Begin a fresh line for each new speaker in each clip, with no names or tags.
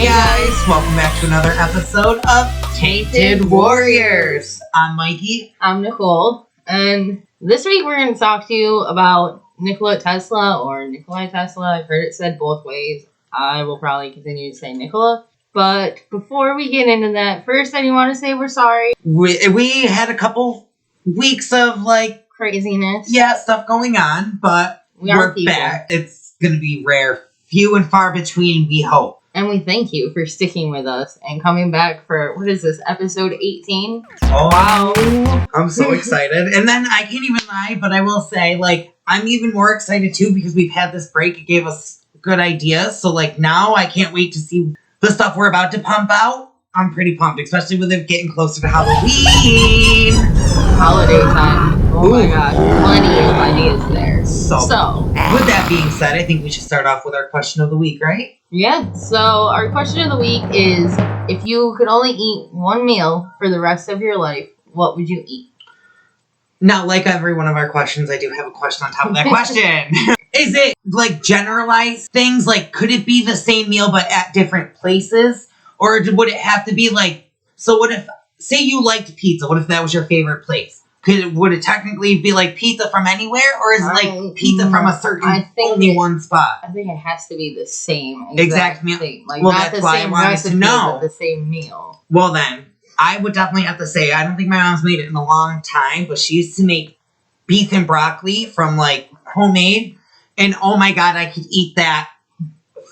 Hey guys, welcome back to another episode of Tainted Warriors. I'm Mikey.
I'm Nicole, and this week we're going to talk to you about Nikola Tesla or Nikola Tesla. I've heard it said both ways. I will probably continue to say Nikola. But before we get into that, first I do want to say we're sorry.
We had a couple weeks of
Craziness.
Yeah, stuff going on, but we're back. It's going to be rare, few and far between, we hope.
And we thank you for sticking with us and coming back for, what is this, episode 18?
Oh, wow. I'm so excited. And then I can't even lie, but I will say, I'm even more excited too because we've had this break. It gave us good ideas. So, now I can't wait to see the stuff we're about to pump out. I'm pretty pumped, especially with it getting closer to Halloween.
Holiday time. Oh my gosh, plenty of ideas there. So,
with that being said, I think we should start off with our question of the week, right?
Yeah, so our question of the week is, if you could only eat one meal for the rest of your life, what would you eat?
Now, like every one of our questions, I do have a question on top of that question. Is it, generalized things? Could it be the same meal but at different places? Or would it have to be, so what if, say you liked pizza, what if that was your favorite place? Would it technically be pizza from anywhere, or is it pizza from a certain one spot?
I think it has to be the same
exact meal.
Thing.
Well,
not
that's
the
why
same
I wanted
recipe,
to know.
But the same meal.
Well, then I would definitely have to say I don't think my mom's made it in a long time, but she used to make beef and broccoli from homemade, and oh my god, I could eat that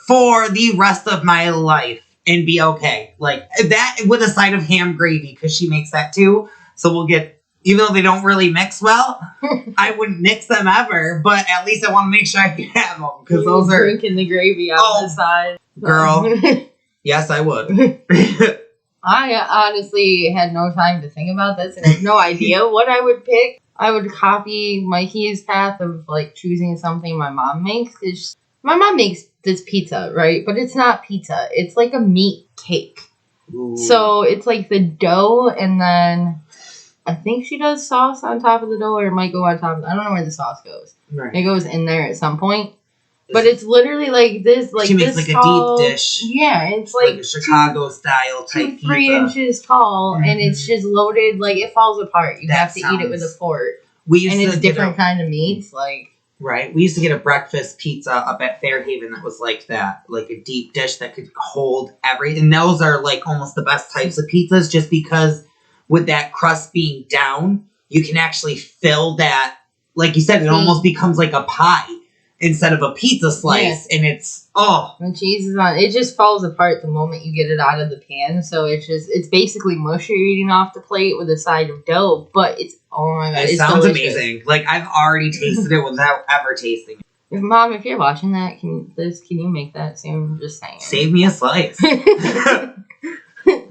for the rest of my life and be okay. That with a side of ham gravy because she makes that too. So we'll get. Even though they don't really mix well, I wouldn't mix them ever, but at least I want to make sure I can have them, because those are...
drinking the gravy on the side.
Girl. Yes, I would.
I honestly had no time to think about this, and I have no idea what I would pick. I would copy Mikey's path of, choosing something my mom makes. My mom makes this pizza, right? But it's not pizza. It's a meat cake. Ooh. So it's the dough, and then... I think she does sauce on top of the dough, or it might go on top of I don't know where the sauce goes. Right. It goes in there at some point. But it's literally this,
she makes
this
a
tall,
deep dish.
Yeah, it's
a Chicago-style type
2-3 inches tall, and it's just loaded, it falls apart. You have to eat it with a fork. And it's different kind of meats,
Right. We used to get a breakfast pizza up at Fairhaven that was like that. A deep dish that could hold everything. And those are, almost the best types of pizzas, just because... with that crust being down, you can actually fill that, like you said, it almost becomes like a pie instead of a pizza slice, and it's,
the cheese is on, it just falls apart the moment you get it out of the pan, so it's basically mush you're eating off the plate with a side of dough, but it's, oh my god,
it sounds delicious. Amazing. I've already tasted it without ever tasting it.
Mom, if you're watching that, can you make that soon? Just saying.
Save me a slice.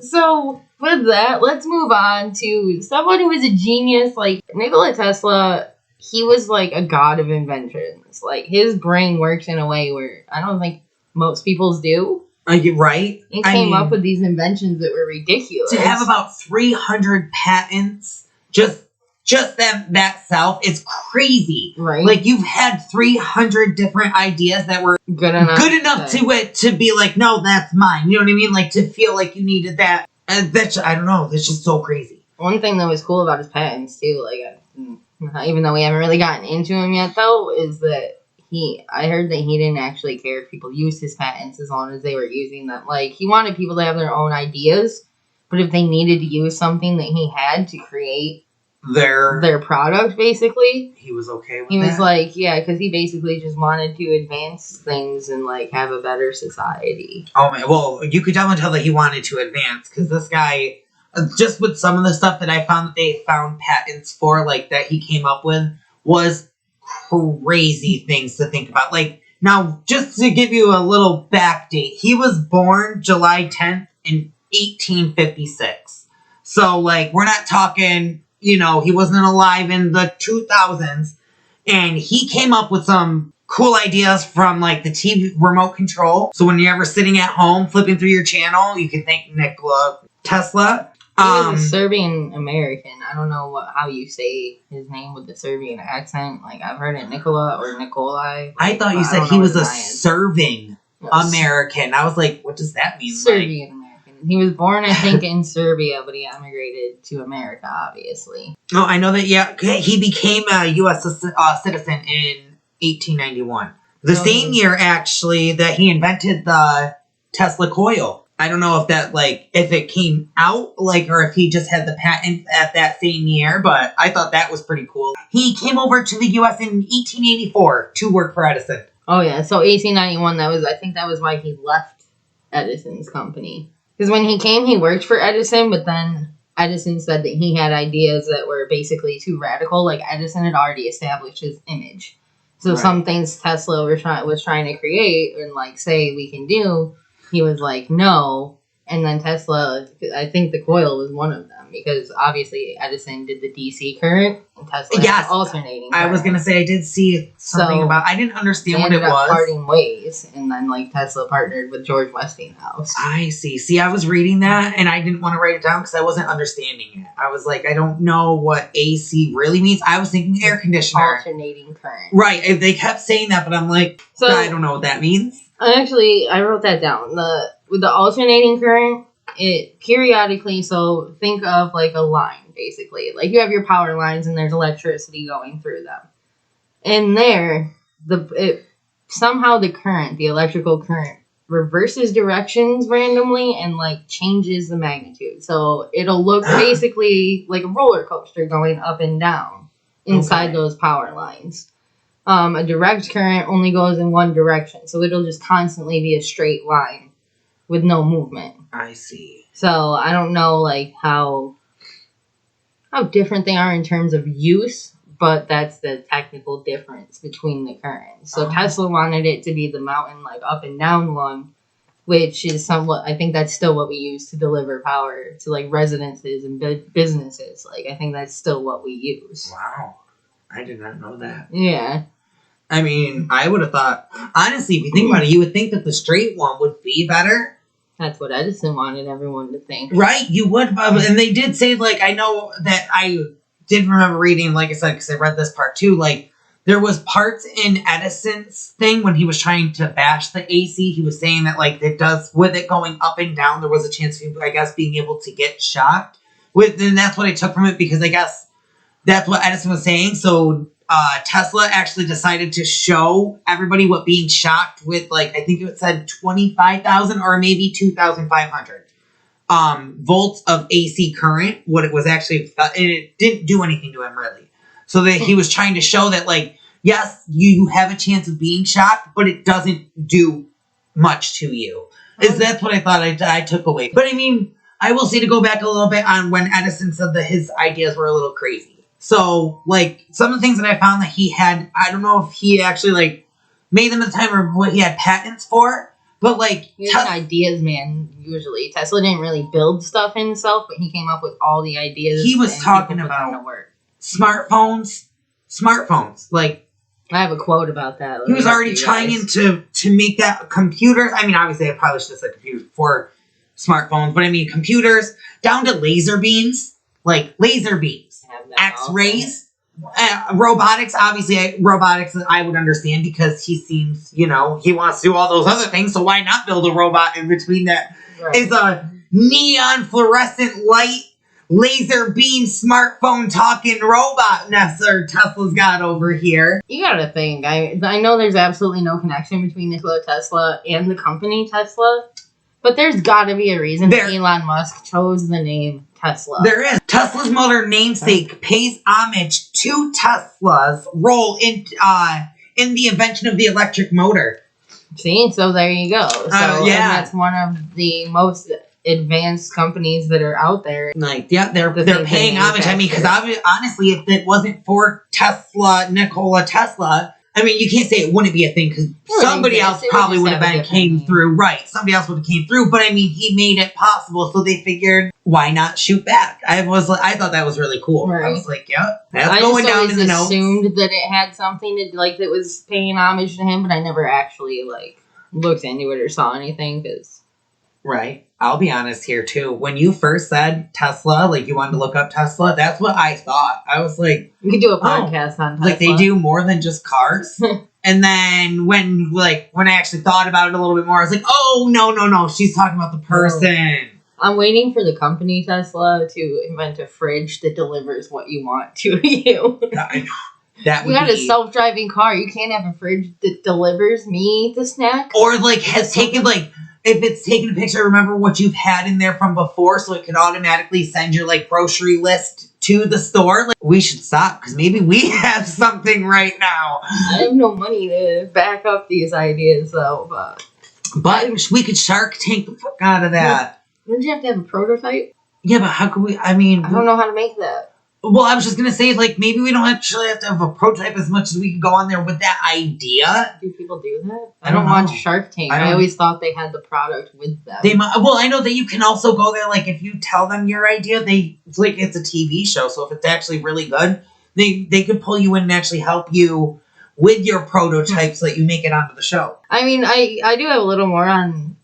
So, with that, let's move on to someone who is a genius. Nikola Tesla, he was a god of inventions. His brain works in a way where I don't think most people's do.
You're right.
He came up with these inventions that were ridiculous.
To have about 300 patents, just that self is crazy.
Right.
You've had 300 different ideas that were good enough to be no, that's mine. You know what I mean? To feel like you needed that. And that's, I don't know, that's just so crazy.
One thing that was cool about his patents, too, even though we haven't really gotten into him yet, though, is that I heard that he didn't actually care if people used his patents as long as they were using them. He wanted people to have their own ideas, but if they needed to use something that he had to create their product, basically,
he was okay with
that. He was
because
he basically just wanted to advance things and have a better society.
Oh man, well, you could definitely tell that he wanted to advance, because this guy, just with some of the stuff that I found that they found patents for, that he came up with, was crazy things to think about. Now, just to give you a little back date, he was born July 10th in 1856. So, we're not talking... he wasn't alive in the 2000s, and he came up with some cool ideas from, the TV remote control. So when you're ever sitting at home flipping through your channel, you can thank Nikola Tesla.
He was a Serbian American. I don't know how you say his name with the Serbian accent. I've heard it Nikola or Nikolai.
I thought you said he was a serving American. I was like, what does that mean?
Serbian American. He was born, I think, in Serbia, but he emigrated to America, obviously.
Oh, I know that, yeah. He became a U.S. Citizen in 1891. The same year, actually, that he invented the Tesla coil. I don't know if that, if it came out, or if he just had the patent at that same year, but I thought that was pretty cool. He came over to the U.S. in 1884 to work for Edison.
Oh, yeah. So 1891, I think that was why he left Edison's company. Because when he came, he worked for Edison, but then Edison said that he had ideas that were basically too radical. Like, Edison had already established his image. So some things Tesla was trying to create and, say we can do, he was like, no. And then Tesla, I think the coil was one of them. Because obviously Edison did the DC current and Tesla had alternating current.
I was going to say I did see something about I didn't understand what it was.
They ended up parting ways, and then Tesla partnered with George Westinghouse.
I see. See, I was reading that and I didn't want to write it down because I wasn't understanding it. I was like, I don't know what AC really means. I was thinking air conditioner.
Alternating current.
Right. They kept saying that, but I'm like, I don't know what that means.
I wrote that down. With the alternating current, it periodically, so think of a line, basically. You have your power lines and there's electricity going through them. And there, somehow the electrical current, reverses directions randomly and changes the magnitude. So it'll look basically like a roller coaster going up and down inside those power lines. A direct current only goes in one direction, so it'll just constantly be a straight line with no movement.
I see.
So I don't know how different they are in terms of use, but that's the technical difference between the currents. So Tesla wanted it to be the mountain up and down one, which is somewhat, I think that's still what we use to deliver power to residences and businesses. I think that's still what we use.
Wow. I did not know that.
Yeah.
I mean, I would have thought, honestly, if you think about it, you would think that the straight one would be better.
That's what Edison wanted everyone to think.
Right, you would. And they did say, I know that I did remember reading, like I said, because I read this part too, there was parts in Edison's thing when he was trying to bash the AC, he was saying that, it does, with it going up and down, there was a chance of, I guess, being able to get shocked. And that's what I took from it, because I guess that's what Edison was saying. So Tesla actually decided to show everybody what being shocked with, I think it said 25,000 or maybe 2,500 volts of AC current, what it was actually, and it didn't do anything to him, really. So that he was trying to show that, yes, you have a chance of being shocked, but it doesn't do much to you. That's what I thought I took away. But, I mean, I will say, to go back a little bit on when Edison said that his ideas were a little crazy. So, some of the things that I found that he had, I don't know if he actually, made them at the time or what he had patents for, but,
he had ideas, man, usually. Tesla didn't really build stuff himself, but he came up with all the ideas.
He was talking about smartphones. I
have a quote about that.
He was already trying to make that computers. I mean, obviously, I probably should have said computers for smartphones, but I mean, computers down to laser beams. Laser beams. X-rays, robotics, obviously, robotics I would understand because he seems, he wants to do all those other things, so why not build a robot in between that? Right. It's a neon fluorescent light, laser beam, smartphone talking robot Tesla's got over here.
You gotta think, I know there's absolutely no connection between Nikola Tesla and the company Tesla, but there's gotta be a reason Elon Musk chose the name Tesla.
There is. Tesla's mother namesake pays homage to Tesla's role in the invention of the electric motor.
See, so there you go. So and that's one of the most advanced companies that are out there.
They're paying homage. I mean, because honestly, if it wasn't for Nikola Tesla, I mean, you can't say it wouldn't be a thing because somebody else probably would have came through. Right. Somebody else would have came through. But I mean, he made it possible. So they figured, why not shoot back? I thought that was really cool. Right. I was like, yep. That's going down in the notes.
I assumed that it had something to, that was paying homage to him, but I never actually, looked into it or saw anything because
Right. I'll be honest here too. When you first said Tesla, like you wanted to look up Tesla, that's what I thought. I was like,
We could do a podcast on Tesla.
like they do more than just cars. And then when I actually thought about it a little bit more, I was like, oh no, she's talking about the person.
I'm waiting for the company Tesla to invent a fridge that delivers what you want to you.
That would
you got a self-driving car. You can't have a fridge that delivers me the snack.
Or like has taken like if it's taken a picture, remember what you've had in there from before, so it could automatically send your like grocery list to the store. Like we should stop because maybe we have something right now.
I have no money to back up these ideas though,
but we could Shark Tank the fuck out of that.
Don't you have to have a prototype?
Yeah, but how could we? I mean,
I don't know how to make that.
Well, I was just gonna say, like, maybe we don't actually have to have a prototype as much as we can go on there with that idea.
Do people do that? I don't watch Shark Tank. I always thought they had the product with them.
Well, I know that you can also go there, like, if you tell them your idea, it's a TV show, so if it's actually really good, they could pull you in and actually help you with your prototype so that you make it onto the show.
I mean, I do have a little more on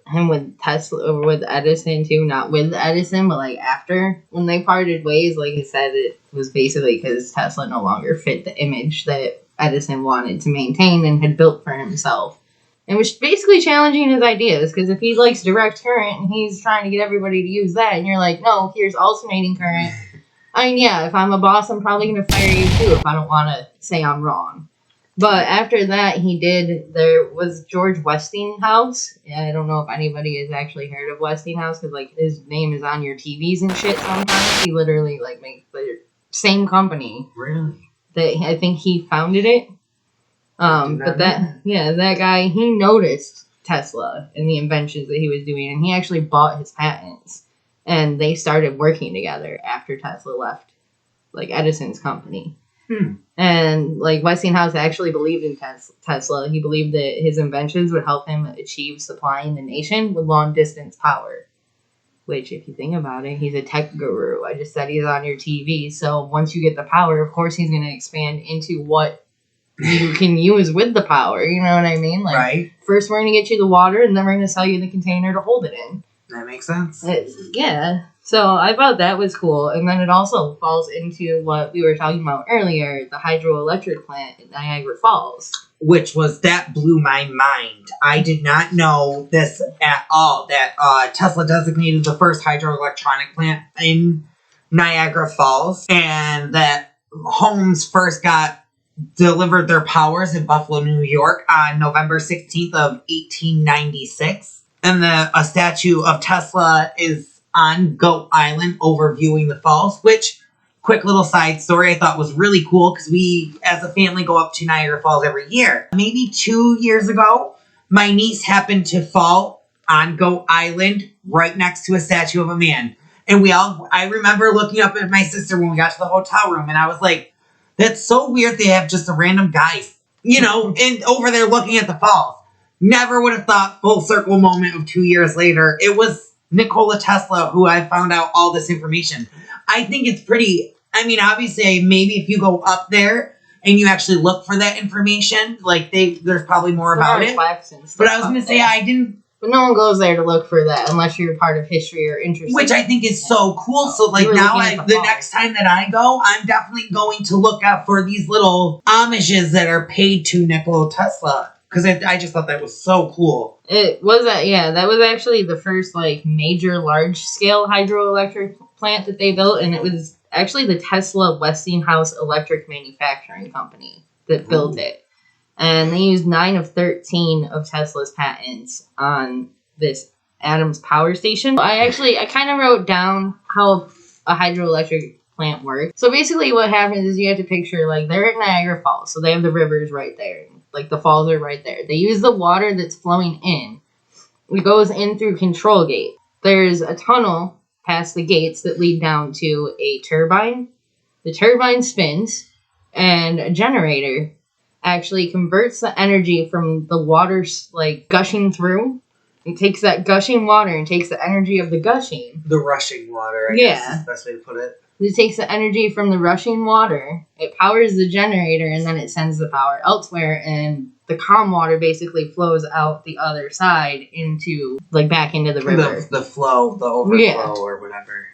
him with Tesla or with Edison too, not with Edison, but like after when they parted ways, like I said, it was basically because Tesla no longer fit the image that Edison wanted to maintain and had built for himself, and was basically challenging his ideas. Because if he likes direct current and he's trying to get everybody to use that, and you're like, no, here's alternating current. I mean, yeah, if I'm a boss, I'm probably gonna fire you too if I don't want to say I'm wrong. But after that, there was George Westinghouse. I don't know if anybody has actually heard of Westinghouse, because, like, his name is on your TVs and shit sometimes. He literally, like, makes the same company.
Really?
I think he founded it. But that guy, he noticed Tesla and the inventions that he was doing, and he actually bought his patents. And they started working together after Tesla left, like, Edison's company. And, like, Westinghouse actually believed in Tesla. He believed that his inventions would help him achieve supplying the nation with long-distance power. Which, if you think about it, he's a tech guru. I just said he's on your TV. So once you get the power, of course he's going to expand into what you can use with the power. You know what I mean? Like,
right.
First we're going to get you the water, and then we're going to sell you the container to hold it in.
That makes sense.
Yeah. So I thought that was cool. And then it also falls into what we were talking about earlier, the hydroelectric plant in Niagara Falls.
That blew my mind. I did not know this at all, that Tesla designated the first hydroelectronic plant in Niagara Falls, and that homes first got delivered their powers in Buffalo, New York on November 16th of 1896. And a statue of Tesla is on Goat Island overviewing the falls, which, quick little side story, I thought was really cool because we, as a family, go up to Niagara Falls every year. Maybe 2 years ago, my niece happened to fall on Goat Island right next to a statue of a man. And I remember looking up at my sister when we got to the hotel room, and I was like, that's so weird they have just a random guy, and over there looking at the falls. Never would have thought, full circle moment of 2 years later, it was Nikola Tesla who I found out all this information. I think it's pretty, obviously, maybe if you go up there and you actually look for that information, like there's probably more about it. But I was going to say,
But no one goes there to look for that unless you're part of history or interested.
Which I think is so cool. So, like, now the next time that I go, I'm definitely going to look out for these little homages that are paid to Nikola Tesla. Because I just thought that was so cool.
It was that was actually the first, like, major large-scale hydroelectric plant that they built, and it was actually the Tesla Westinghouse Electric Manufacturing Company that built it. And they used 9 of 13 of Tesla's patents on this Adams power station. I kind of wrote down how a hydroelectric plant works. So basically what happens is you have to picture, like, they're at Niagara Falls, so they have the rivers right there. Like, the falls are right there. They use the water that's flowing in. It goes in through control gate. There's a tunnel past the gates that lead down to a turbine. The turbine spins, and a generator actually converts the energy from the water, like, gushing through. It takes that gushing water and takes the energy of the gushing.
The rushing water, I guess is the best way to put it.
It takes the energy from the rushing water, it powers the generator, and then it sends the power elsewhere, and the calm water basically flows out the other side into, like, back into the river.
The flow, the overflow, or whatever.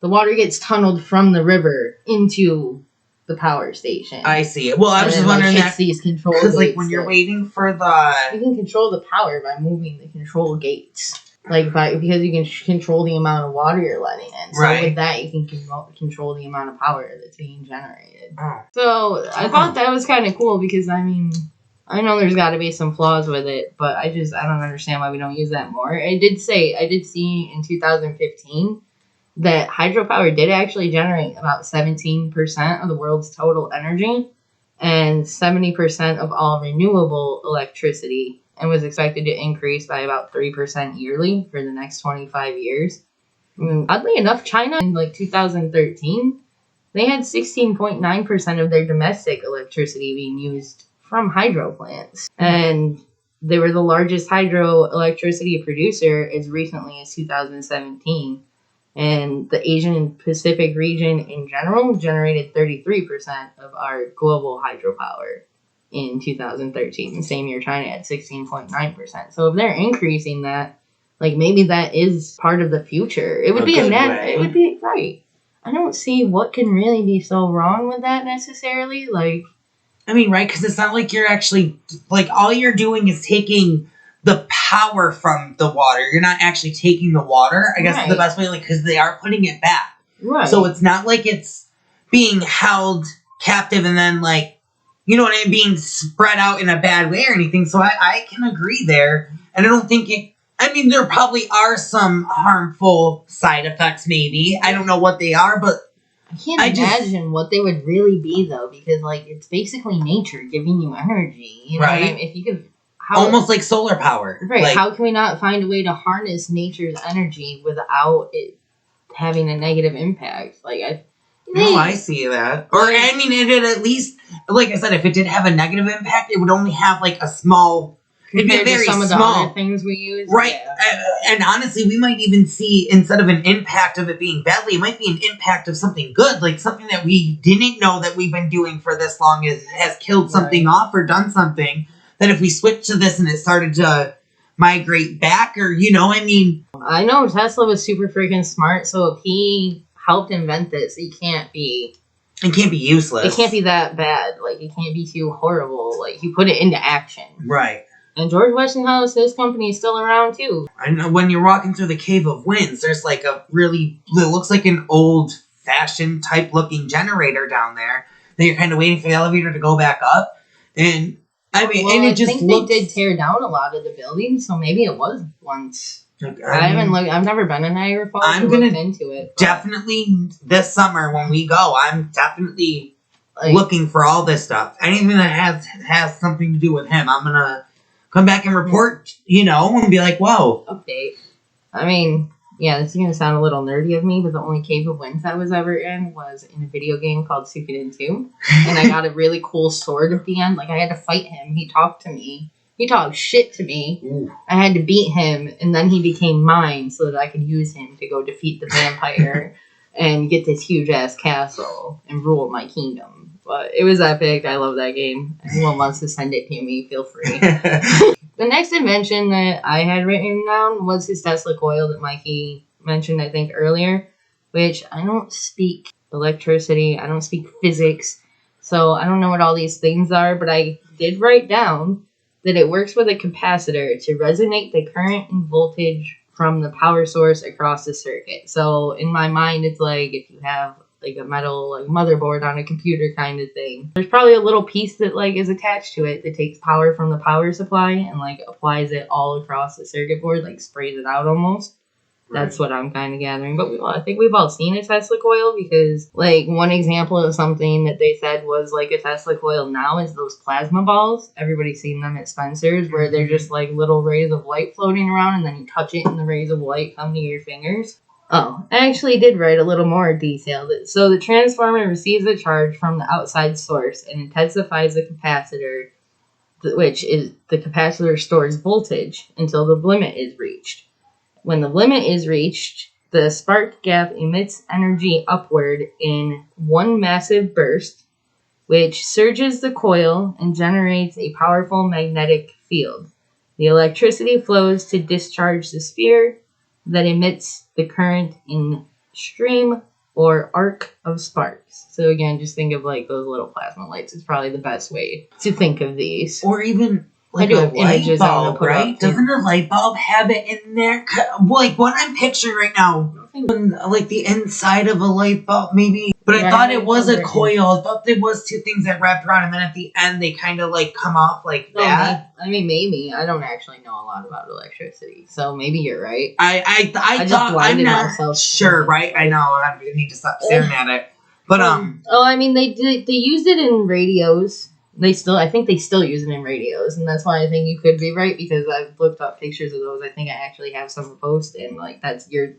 The water gets tunneled from the river into the power station.
I see it. Well, I was just wondering
that these control gates.
Because, like, when you're waiting for the...
You can control the power by moving the control gates. Like, because you can control the amount of water you're letting in. So with that, you can control the amount of power that's being generated.
Oh.
So I thought that was kind of cool because, I mean, I know there's got to be some flaws with it, but I don't understand why we don't use that more. I did see in 2015 that hydropower did actually generate about 17% of the world's total energy and 70% of all renewable electricity, and was expected to increase by about 3% yearly for the next 25 years. Oddly enough, China in like 2013, they had 16.9% of their domestic electricity being used from hydro plants. And they were the largest hydroelectricity producer as recently as 2017. And the Asian Pacific region in general generated 33% of our global hydropower in 2013. The same year, China had 16.9%. So if they're increasing that, like, maybe that is part of the future. It would be it would be right. I don't see what can really be so wrong with that necessarily. Like,
I mean, right? Because it's not like you're actually, like, all you're doing is taking the power from the water. You're not actually taking the water. I guess is the best way, like, because they are putting it back.
Right.
So it's not like it's being held captive and then, like, you know what I mean, being spread out in a bad way or anything. So I can agree there. And I don't think it, I mean, there probably are some harmful side effects, maybe. I don't know what they are, but
I can't imagine what they would really be, though, because, like, it's basically nature giving you energy. You know what I mean? If you could...
almost like solar power.
Right.
Like,
how can we not find a way to harness nature's energy without it having a negative impact? Like,
I see that. Or, I mean, it'd at least, like I said, if it did have a negative impact, it would only have, like, a small...
Compared to some of the other things we use.
Right. Yeah. And honestly, we might even see, instead of an impact of it being badly, it might be an impact of something good. Like something that we didn't know that we've been doing for this long has killed something off or done something. That if we switched to this and it started to migrate back, or, you know, I mean...
I know Tesla was super freaking smart, so if he helped invent this, it can't be...
It can't be useless.
It can't be that bad. Like, it can't be too horrible. Like, he put it into action.
Right.
And George Westinghouse, his company, is still around, too.
I know when you're walking through the Cave of Winds, there's, like, it looks like an old-fashioned type-looking generator down there. Then you're kind of waiting for the elevator to go back up. And... I mean, and it just
I think they did tear down a lot of the buildings, so maybe it was once. I've never been in Niagara Falls. I'm gonna look into it.
Definitely this summer when we go, I'm definitely looking for all this stuff. Anything that has something to do with him, I'm gonna come back and report. You know, and be like, whoa.
Update. I mean, yeah, this is gonna sound a little nerdy of me, but the only Cave of Winds I was ever in was in a video game called Suikoden 2, and I got a really cool sword at the end. Like, I had to fight him. He talked to me. He talked shit to me. Ooh. I had to beat him, and then he became mine so that I could use him to go defeat the vampire and get this huge-ass castle and rule my kingdom. But it was epic. I love that game. Anyone wants to send it to me, feel free. The next invention that I had written down was his Tesla coil that Mikey mentioned, I think, earlier, which I don't speak electricity, I don't speak physics, so I don't know what all these things are, but I did write down that it works with a capacitor to resonate the current and voltage from the power source across the circuit. So in my mind, it's like if you have like a metal like motherboard on a computer kind of thing. There's probably a little piece that like is attached to it that takes power from the power supply and like applies it all across the circuit board, like sprays it out almost. Right. That's what I'm kind of gathering. But I think we've all seen a Tesla coil because like one example of something that they said was like a Tesla coil now is those plasma balls. Everybody's seen them at Spencer's where they're just like little rays of light floating around and then you touch it and the rays of light come to your fingers. Oh, I actually did write a little more detail. So the transformer receives a charge from the outside source and intensifies the capacitor, which is the capacitor stores voltage until the limit is reached. When the limit is reached, the spark gap emits energy upward in one massive burst, which surges the coil and generates a powerful magnetic field. The electricity flows to discharge the sphere that emits the current in stream or arc of sparks. So again, just think of like those little plasma lights. It's probably the best way to think of these.
Or even like
I do
a
have images
light
I'm gonna
bulb,
put
right?
up, too.
Doesn't a light bulb have it in there? Like what I'm picturing right now, like the inside of a light bulb, maybe. But I
Yeah,
thought
I
it
think
was
those
a
are-
coil. I thought there was two things that wrapped around, and then at the end they kind of like come off like that.
I mean, maybe. I don't actually know a lot about electricity, so maybe you're right.
I
just
thought I'm
blinded
not
myself.
sure, right? I know I need to stop staring at it. But
Oh, I mean, they used it in radios. I think they still use it in radios, and that's why I think you could be right, because I've looked up pictures of those. I think I actually have some post, and like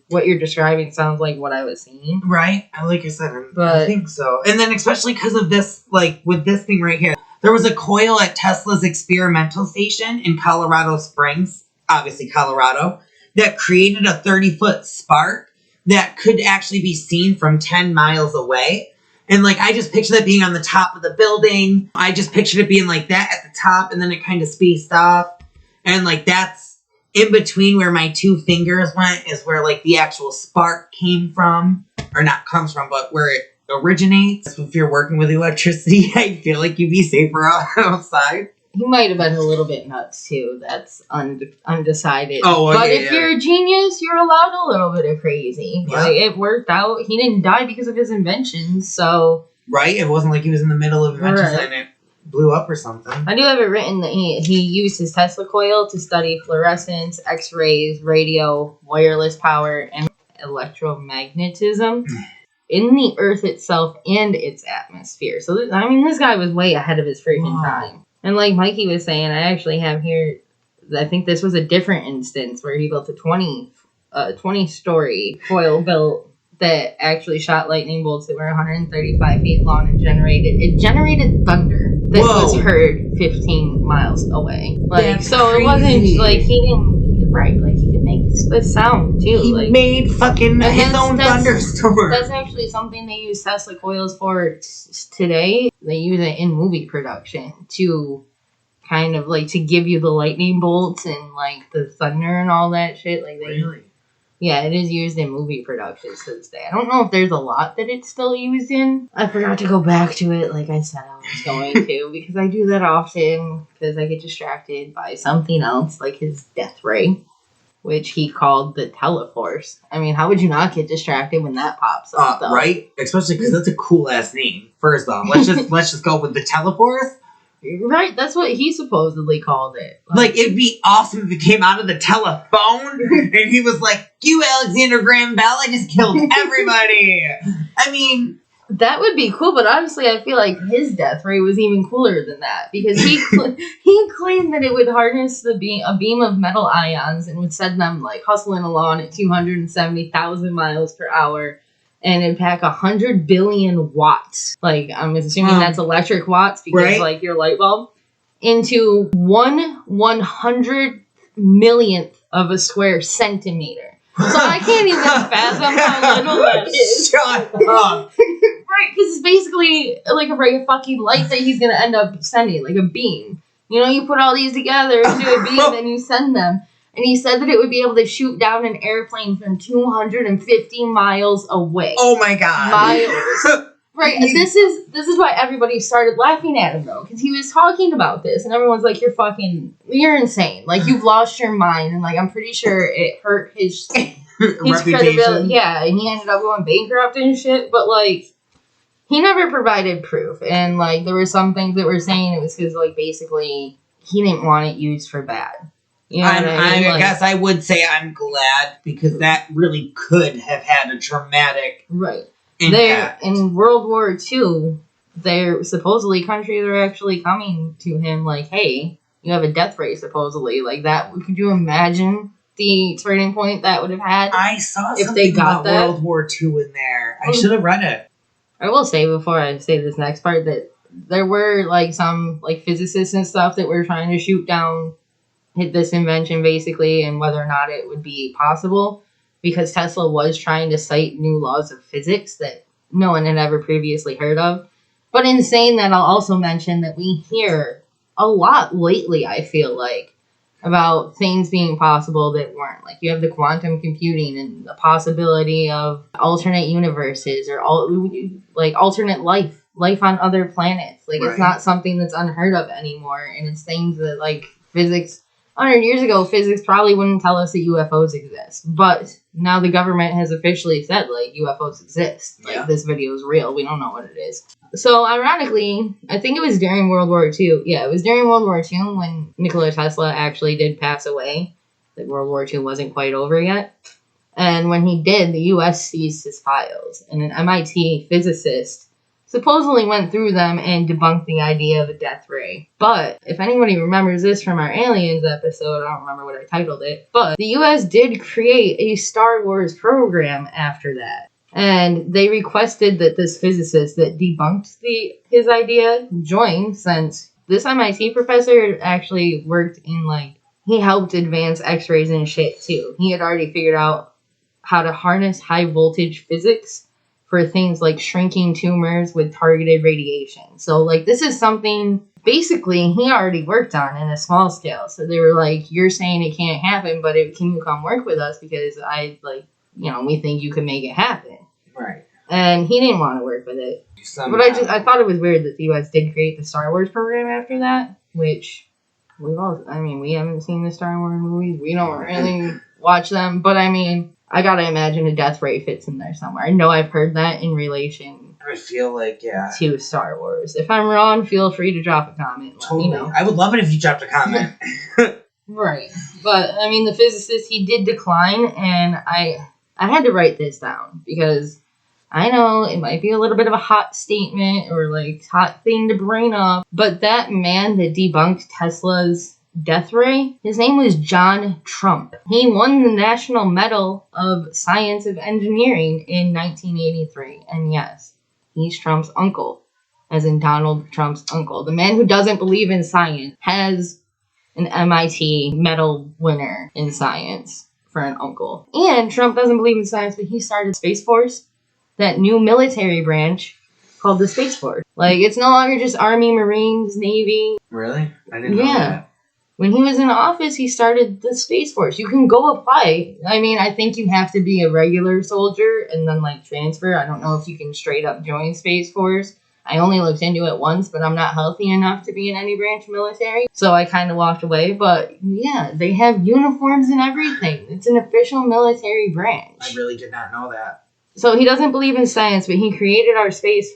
what you're describing sounds like what I was seeing.
right, like I said, I
But-
think so. And then especially because of this, like with this thing right here, there was a coil at Tesla's experimental station in Colorado Springs, obviously Colorado, that created a 30-foot spark that could actually be seen from 10 miles away. And, like, I just pictured that being on the top of the building. I just pictured it being like that at the top, and then it kind of spaced off. And, like, that's in between where my two fingers went is where, like, the actual spark came from. Or not comes from, but where it originates. If you're working with electricity, I feel like you'd be safer outside.
He might have been a little bit nuts too. That's undecided.
Oh,
but
okay,
if
yeah.
you're a genius, you're allowed a little bit of crazy.
Yeah.
Like, it worked out. He didn't die because of his inventions, so
Right? It wasn't like he was in the middle of inventions
Right.
and it blew up or something.
I do have it written that he used his Tesla coil to study fluorescence, X-rays, radio, wireless power, and electromagnetism in the Earth itself and its atmosphere. So, this guy was way ahead of his freaking
Wow.
time. And like Mikey was saying, I actually have here, I think this was a different instance where he built a 20-story coil built that actually shot lightning bolts that were 135 feet long and generated thunder that
Whoa.
was heard 15 miles away. Like,
That's
so it wasn't
crazy.
like he didn't, right, like he could make the sound too.
He
like
made fucking his
that's-
own
that's-
thunderstorm.
That's actually something they use Tesla coils for today. They use it in movie production to kind of like to give you the lightning bolts and like the thunder and all that shit. Like
Really?
yeah, it is used in movie productions to this day. I don't know if there's a lot that it's still used in. I forgot to go back to it like I said I was going to, because I do that often because I get distracted by something else, like his death ray, which he called the Teleforce. I mean, how would you not get distracted when that pops up, though?
Right? Especially because that's a cool ass name. First off, let's just go with the Teleforce.
Right, that's what he supposedly called it.
Like, it'd be awesome if it came out of the telephone and he was like, "You, Alexander Graham Bell, I just killed everybody." I mean,
that would be cool, but honestly, I feel like his death ray was even cooler than that, because he he claimed that it would harness a beam of metal ions and would send them like hustling along at 270,000 miles per hour, and it'd pack 100 billion watts. Like, I'm assuming that's electric watts, because
Right.
like your light bulb, into 1/100 millionth of a square centimeter. So I can't even fathom how little that is.
Shut up.
Right, because it's basically like a ray of fucking light that he's gonna end up sending, like a beam. You know, you put all these together into a beam and you send them. And he said that it would be able to shoot down an airplane from 250 miles away.
Oh my god.
Miles. Right, and this is why everybody started laughing at him, though, because he was talking about this, and everyone's like, you're insane. Like, you've lost your mind, and like, I'm pretty sure it hurt his credibility.
Reputation.
Yeah, and he ended up going bankrupt and shit, but like, he never provided proof, and like, there were some things that were saying it was because like, basically, he didn't want it used for bad. You know what I mean?
I
Like,
guess I would say I'm glad, because that really could have had a traumatic
right.
impact.
In World War II, they're supposedly countries are actually coming to him like, hey, you have a death ray, supposedly. Like that, could you imagine the turning point that would have had?
I saw
if
something
they got
about
that.
World War II in there. I should have read it.
I will say before I say this next part that there were like some like physicists and stuff that were trying to shoot down hit this invention basically, and whether or not it would be possible, because Tesla was trying to cite new laws of physics that no one had ever previously heard of. But in saying that, I'll also mention that we hear a lot lately, I feel like, about things being possible that weren't. Like, you have the quantum computing and the possibility of alternate universes or alternate life on other planets. Like,
Right.
It's not something that's unheard of anymore, and it's things that, like, physics 100 years ago, physics probably wouldn't tell us that UFOs exist. But now the government has officially said, like, UFOs exist. Like, this video is real. We don't know what it is. So, ironically, I think it was during World War II. Yeah, it was during World War II when Nikola Tesla actually did pass away. Like, World War II wasn't quite over yet. And when he did, the U.S. seized his files. And an MIT physicist supposedly went through them and debunked the idea of a death ray. But if anybody remembers this from our Aliens episode, I don't remember what I titled it, but the U.S. did create a Star Wars program after that. And they requested that this physicist that debunked his idea join, since this MIT professor actually worked in, like, he helped advance x-rays and shit too. He had already figured out how to harness high voltage physics for things like shrinking tumors with targeted radiation. So, like, this is something basically he already worked on in a small scale. So they were like, you're saying it can't happen, but can you come work with us? Because we think you can make it happen.
Right.
And he didn't want to work with it.
Somehow.
But I thought it was weird that the U.S. did create the Star Wars program after that, which we haven't seen the Star Wars movies. We don't really watch them. But, I gotta imagine a death ray fits in there somewhere. I know I've heard that in relation
I feel like, yeah.
to Star Wars. If I'm wrong, feel free to drop a comment.
Totally.
Let me know.
I would love it if you dropped a comment.
Right. But, the physicist, he did decline, and I had to write this down, because I know it might be a little bit of a hot statement, or, like, hot thing to bring up, but that man that debunked Tesla's death ray, his name was John Trump. He won the National Medal of Science of Engineering in 1983, and yes, he's Trump's uncle, as in Donald Trump's uncle. The man who doesn't believe in science has an MIT medal winner in science for an uncle. And Trump doesn't believe in science, but he started Space Force, that new military branch called the Space Force. Like, it's no longer just Army, Marines, Navy.
Really? I didn't know that.
When he was in office, he started the Space Force. You can go apply. I think you have to be a regular soldier and then, like, transfer. I don't know if you can straight up join Space Force. I only looked into it once, but I'm not healthy enough to be in any branch military. So I kind of walked away. But, yeah, they have uniforms and everything. It's an official military branch.
I really did not know that.
So he doesn't believe in science, but he created our Space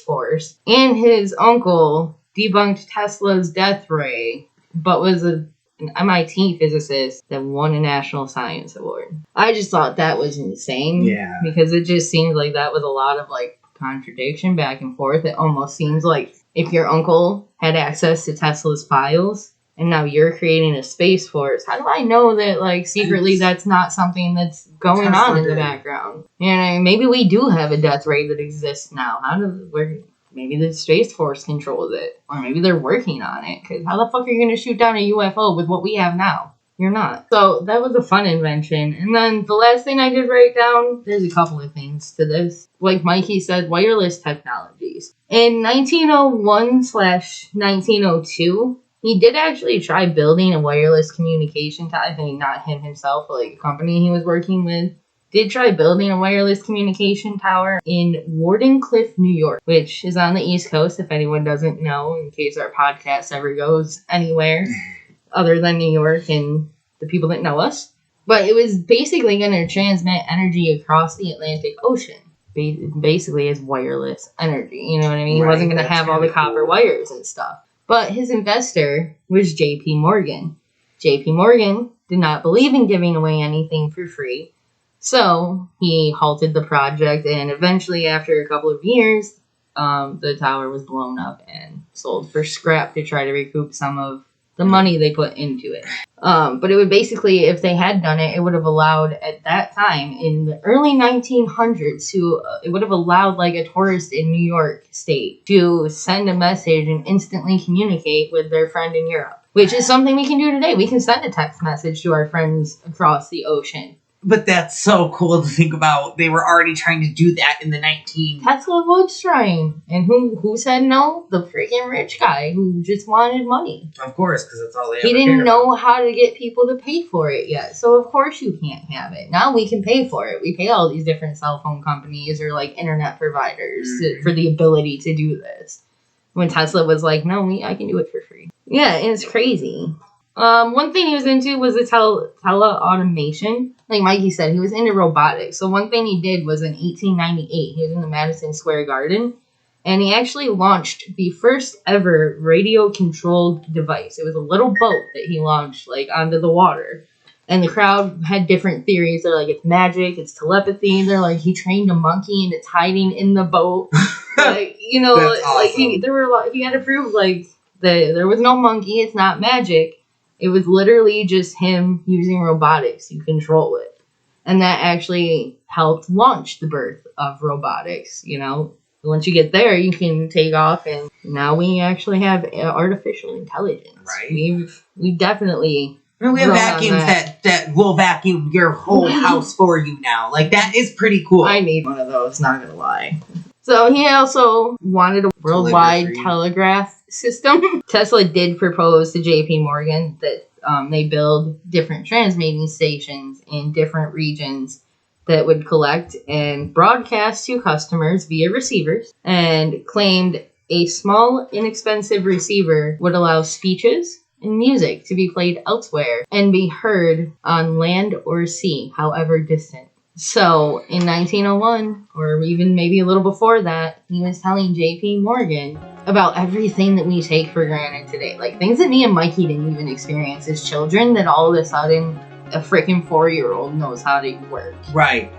Force. And his uncle debunked Tesla's death ray, but was an MIT physicist that won a National Science Award. I just thought that was insane.
Yeah.
Because it just seemed like that was a lot of, like, contradiction back and forth. It almost seems like if your uncle had access to Tesla's files, and now you're creating a Space Force, how do I know that, like, secretly that's not something that's going on in the background? Maybe we do have a death ray that exists now. Maybe the Space Force controls it. Or maybe they're working on it. Because how the fuck are you going to shoot down a UFO with what we have now? You're not. So that was a fun invention. And then the last thing I did write down, there's a couple of things to this. Like Mikey said, wireless technologies. In 1901/1902, he did actually try building a wireless communication tower. I think not him himself, but like a company he was working with did try building a wireless communication tower in Wardenclyffe, New York, which is on the East Coast, if anyone doesn't know, in case our podcast ever goes anywhere other than New York and the people that know us. But it was basically going to transmit energy across the Atlantic Ocean. Basically, as wireless energy. You know what I mean? He wasn't going to have all the copper wires and stuff. But his investor was J.P. Morgan. J.P. Morgan did not believe in giving away anything for free. So he halted the project, and eventually, after a couple of years, the tower was blown up and sold for scrap to try to recoup some of the money they put into it. But it would basically, if they had done it, it would have allowed, at that time, in the early 1900s, it would have allowed, like, a tourist in New York State to send a message and instantly communicate with their friend in Europe, which is something we can do today. We can send a text message to our friends across the ocean.
But that's so cool to think about. They were already trying to do that in the 19...
Tesla was trying. And who said no? The freaking rich guy who just wanted money.
Of course, because that's all they
He didn't know how to get people to pay for it yet. So, of course, you can't have it. Now we can pay for it. We pay all these different cell phone companies or, like, internet providers for the ability to do this. When Tesla was like, no, I can do it for free. Yeah, and it's crazy. One thing he was into was the tele-automation. Like Mikey said, he was into robotics. So one thing he did was in 1898, he was in the Madison Square Garden, and he actually launched the first ever radio-controlled device. It was a little boat that he launched, like, onto the water. And the crowd had different theories. They're like, it's magic, it's telepathy. They're like, he trained a monkey and it's hiding in the boat. Like, you know,
That's
like
awesome.
he had to prove, like, that there was no monkey, it's not magic. It was literally just him using robotics to control it. And that actually helped launch the birth of robotics, you know. Once you get there, you can take off, and now we actually have artificial intelligence.
Right.
We definitely...
I mean, we have vacuums that will vacuum your whole house for you now. Like, that is pretty cool.
I need one of those, not gonna lie. So he also wanted a worldwide telegraph system. Tesla did propose to J.P. Morgan that they build different transmitting stations in different regions that would collect and broadcast to customers via receivers, and claimed a small, inexpensive receiver would allow speeches and music to be played elsewhere and be heard on land or sea, however distant. So, in 1901, or even maybe a little before that, he was telling J.P. Morgan about everything that we take for granted today. Like, things that me and Mikey didn't even experience as children, that all of a sudden, a freaking 4-year-old knows how to work.
Right.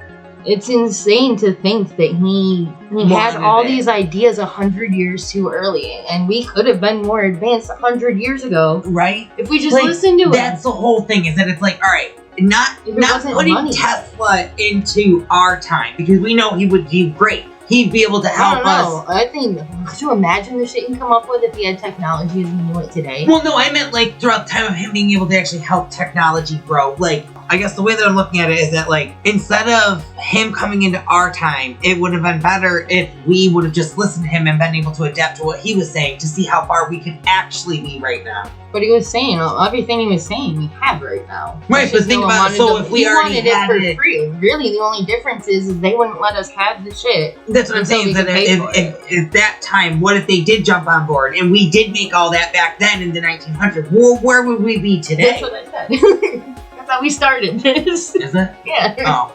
It's insane to think that he had all these ideas 100 years too early, and we could have been more advanced 100 years ago.
Right?
If we just listened to it.
That's the whole thing, is that it's like, all right, not putting Tesla into our time, because we know he would do great. He'd be able to help us.
I think, could you imagine the shit he'd come up with if he had technology as we knew it today?
Well, no, I meant, like, throughout the time of him being able to actually help technology grow. Like, I guess the way that I'm looking at it is that, like, instead of him coming into our time, it would have been better if we would have just listened to him and been able to adapt to what he was saying to see how far we could actually be right now.
But he was saying, everything he was saying, we have right now.
Right, but think about it. So if we already had
it for free, really the only difference is they wouldn't let us have the shit.
That's what I'm saying. That if that time, what if they did jump on board and we did make all that back then in the 1900s? Well, where would we be today?
That's what I said. That's how we started this.
Is it?
Yeah.
Oh,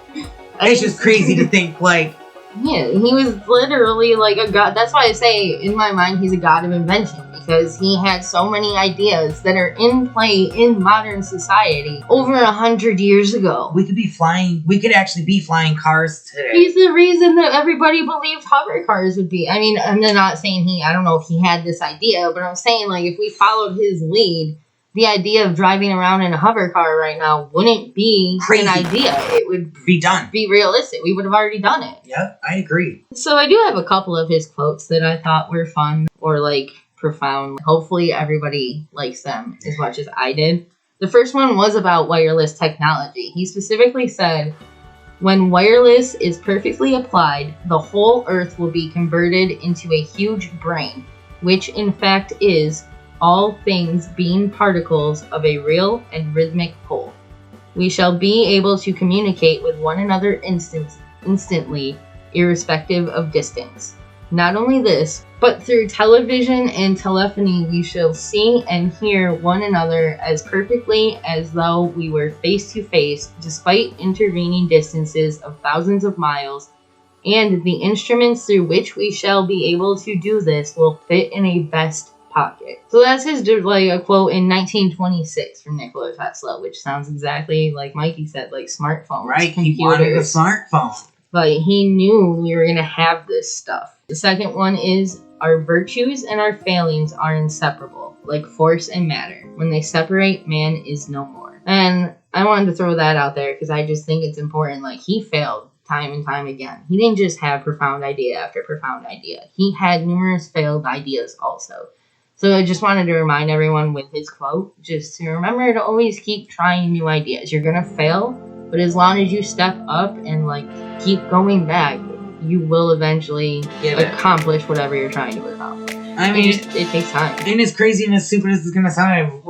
it's just crazy to think, like.
Yeah, he was literally like a god. That's why I say, in my mind, he's a god of invention. Because he had so many ideas that are in play in modern society over 100 years ago.
We could actually be flying cars today.
He's the reason that everybody believed hover cars would be. I mean, I'm not saying I don't know if he had this idea, but I'm saying, like, if we followed his lead, the idea of driving around in a hover car right now wouldn't be
crazy.
An idea. It would
be done.
Be realistic. We would have already done it.
Yeah, I agree.
So I do have a couple of his quotes that I thought were fun or, like, profound. Hopefully everybody likes them as much as I did. The first one was about wireless technology. He specifically said, when wireless is perfectly applied, the whole earth will be converted into a huge brain, which in fact is all things being particles of a real and rhythmic whole. We shall be able to communicate with one another instantly, irrespective of distance. Not only this, but through television and telephony we shall see and hear one another as perfectly as though we were face to face, despite intervening distances of thousands of miles, and the instruments through which we shall be able to do this will fit in a vest pocket. So that's his, like, a quote in 1926 from Nikola Tesla, which sounds exactly like Mikey said, like smartphones.
Right,
computers.
he wanted a smartphone.
But he knew we were going to have this stuff. The second one is, our virtues and our failings are inseparable, like force and matter. When they separate, man is no more. And I wanted to throw that out there because I just think it's important. Like, he failed time and time again. He didn't just have profound idea after profound idea. He had numerous failed ideas also. So I just wanted to remind everyone with his quote, just to remember to always keep trying new ideas. You're going to fail, But as long as you step up and like keep going back, you will eventually accomplish whatever you're trying to accomplish.
I mean,
it takes time.
And as crazy and as stupid as it's gonna sound,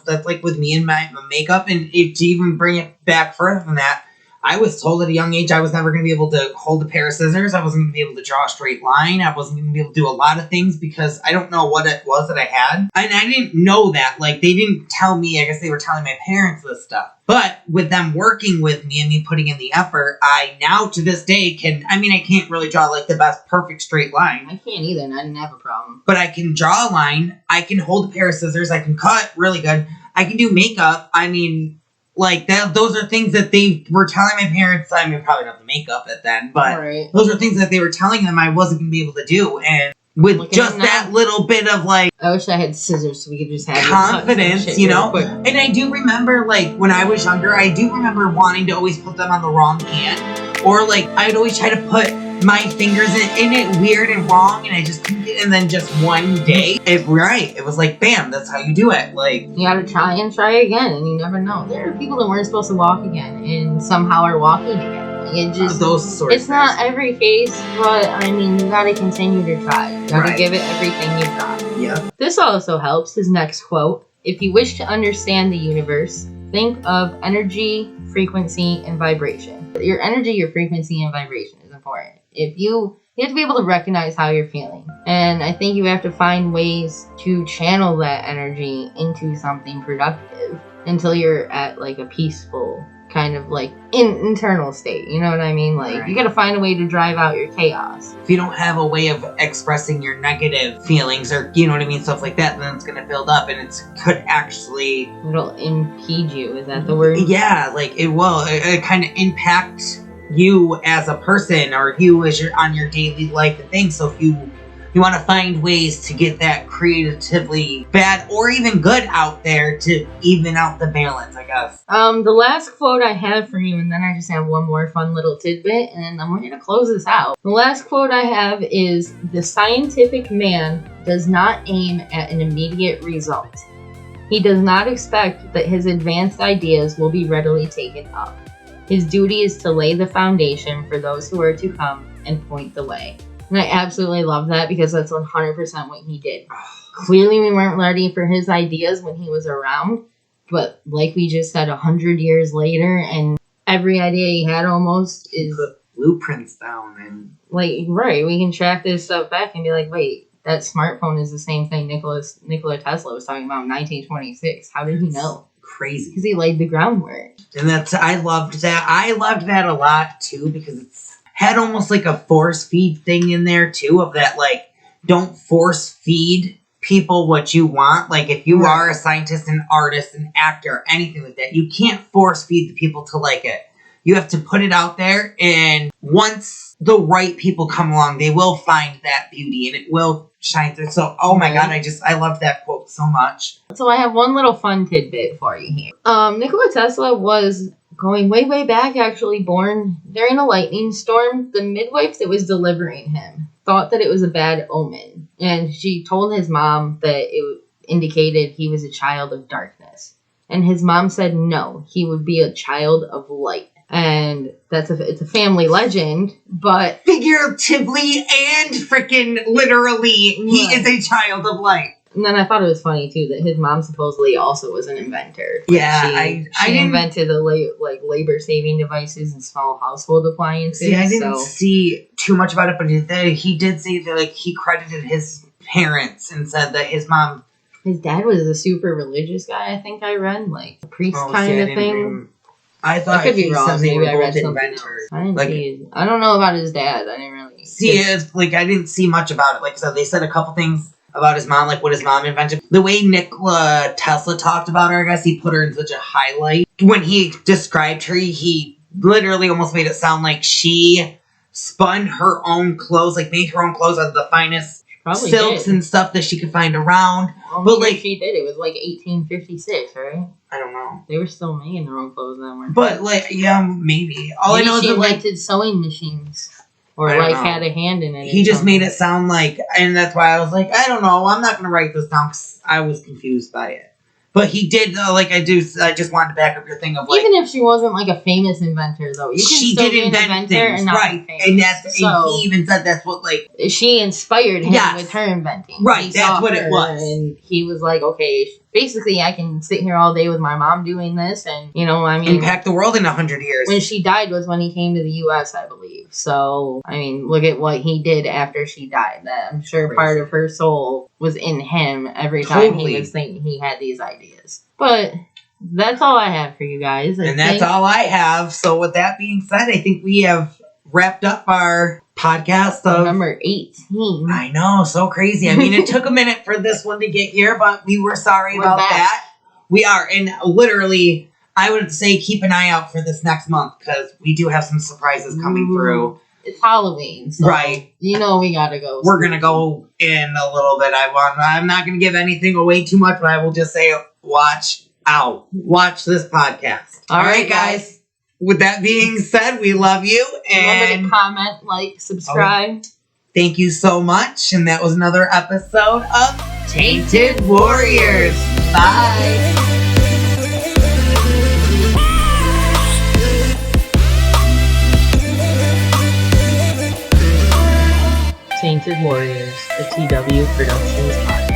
that's like with me and my makeup, and to even bring it back further than that, I was told at a young age I was never going to be able to hold a pair of scissors. I wasn't going to be able to draw a straight line. I wasn't going to be able to do a lot of things because I don't know what it was that I had. And I didn't know that. Like, they didn't tell me. I guess they were telling my parents this stuff. But with them working with me and me putting in the effort, I now to this day I can't really draw like the best perfect straight line.
I can't either, and I didn't have a problem.
But I can draw a line. I can hold a pair of scissors. I can cut really good. I can do makeup. I mean... Like, those are things that they were telling my parents. I mean, probably not the makeup at then, but those are things that they were telling them I wasn't going to be able to do. And with just that little bit of, like...
I wish I had scissors so we could just have...
confidence, you know? And I do remember, like, when I was younger, I do remember wanting to always put them on the wrong hand. Or, like, I'd always try to put my fingers in it weird and wrong, and I just couldn't get it. And then just one day, it was like, bam, that's how you do it. Like,
you gotta try again, and you never know. There are people that weren't supposed to walk again, and somehow are walking again. Like, it just, it's not every case, but I mean, you gotta continue to try. You gotta give it everything you've got.
Yeah.
This also helps. His next quote: "If you wish to understand the universe, think of energy, frequency, and vibration." Your energy, your frequency, and vibration is important. You have to be able to recognize how you're feeling. And I think you have to find ways to channel that energy into something productive until you're at like a peaceful kind of like internal state. You know what I mean? Like, you gotta find a way to drive out your chaos.
If you don't have a way of expressing your negative feelings or, you know what I mean, stuff like that, then it's gonna build up and it could actually...
It'll impede you. Is that the word?
Yeah, like it will. It kind of impact you as a person, or you as on your daily life and things. So if you want to find ways to get that creatively bad or even good out there to even out the balance, I guess.
The last quote I have for you, and then I just have one more fun little tidbit, and then we're gonna close this out. The last quote I have is: "The scientific man does not aim at an immediate result. He does not expect that his advanced ideas will be readily taken up. His duty is to lay the foundation for those who are to come and point the way." And I absolutely love that because that's 100% what he did. Clearly, we weren't ready for his ideas when he was around, but like we just said, 100 years later, and every idea he had almost is...
Put blueprints down and...
Like, right, we can track this stuff back and be like, wait, that smartphone is the same thing Nikola Tesla was talking about in 1926. How did he know?
Crazy.
Because he laid the groundwork.
And I loved that. I loved that a lot too, because it's had almost like a force feed thing in there too, of that, like, don't force feed people what you want. Like, if you are a scientist, an artist, an actor, anything like that, you can't force feed the people to like it. You have to put it out there, and once the right people come along, they will find that beauty and it will shine through. So, oh my God, I loved that quote so much.
So I have one little fun tidbit for you here. Nikola Tesla was going way, way back, actually born during a lightning storm. The midwife that was delivering him thought that it was a bad omen, and she told his mom that it indicated he was a child of darkness. And his mom said no, he would be a child of light. And it's a family legend, but
figuratively and freaking literally, he is a child of light.
And then I thought it was funny too that his mom supposedly also was an inventor.
Yeah,
she invented the labor saving devices and small household appliances.
See, I didn't see too much about it, but he did say that, like, he credited his parents and said that his mom,
his dad was a super religious guy. I think I read, like, a priest kind of thing.
I thought
I could be wrong. Maybe I read something
inventors.
Else. I don't know about his dad. I didn't really
see it. Like, I didn't see much about it. Like, so they said a couple things about his mom, like what his mom invented. The way Nikola Tesla talked about her, I guess he put her in such a highlight. When he described her, he literally almost made it sound like she spun her own clothes, like made her own clothes out of the finest silks and stuff that she could find around.
Well, but like she did. It was like 1856, right?
I don't know.
They were still making their own clothes then.
But like, yeah, maybe. All
maybe
I know
she
is that,
invented sewing machines. Or like had a hand in it.
He just made it sound like, and that's why I was like, I don't know, I'm not going to write this down because I was confused by it. But he did, I just wanted to back up your thing of, like...
Even if she wasn't, like, a famous inventor, though. You can
she
still
did
be an
invent
inventor
things,
and not
right.
be famous.
And he even said that's what, like...
She inspired him
Yes.
with her inventing.
Right,
He
that's
saw
what it
her,
was.
And he was like, okay, basically I can sit here all day with my mom doing this, and, you know, I mean...
Impact the world in 100 years.
When she died was when he came to the U.S., I believe. So, I mean, look at what he did after she died. That I'm sure part of her soul was in him every time he was thinking he had these ideas. But that's all I have for you guys.
And that's all I have. So with that being said, I think we have wrapped up our podcast of...
Number 18.
I know, so crazy. I mean, it took a minute for this one to get here, but we were sorry about that. We are, and literally... I would say keep an eye out for this next month because we do have some surprises coming through.
It's Halloween, so
right?
You know we gotta go.
We're gonna go in a little bit. I'm not gonna give anything away too much, but I will just say, watch out. Watch this podcast. All right, guys. With that being said, we love you. And
remember to comment, like, subscribe.
Thank you so much. And that was another episode of Tainted Warriors. Bye.
Tainted Warriors, a TW Productions podcast.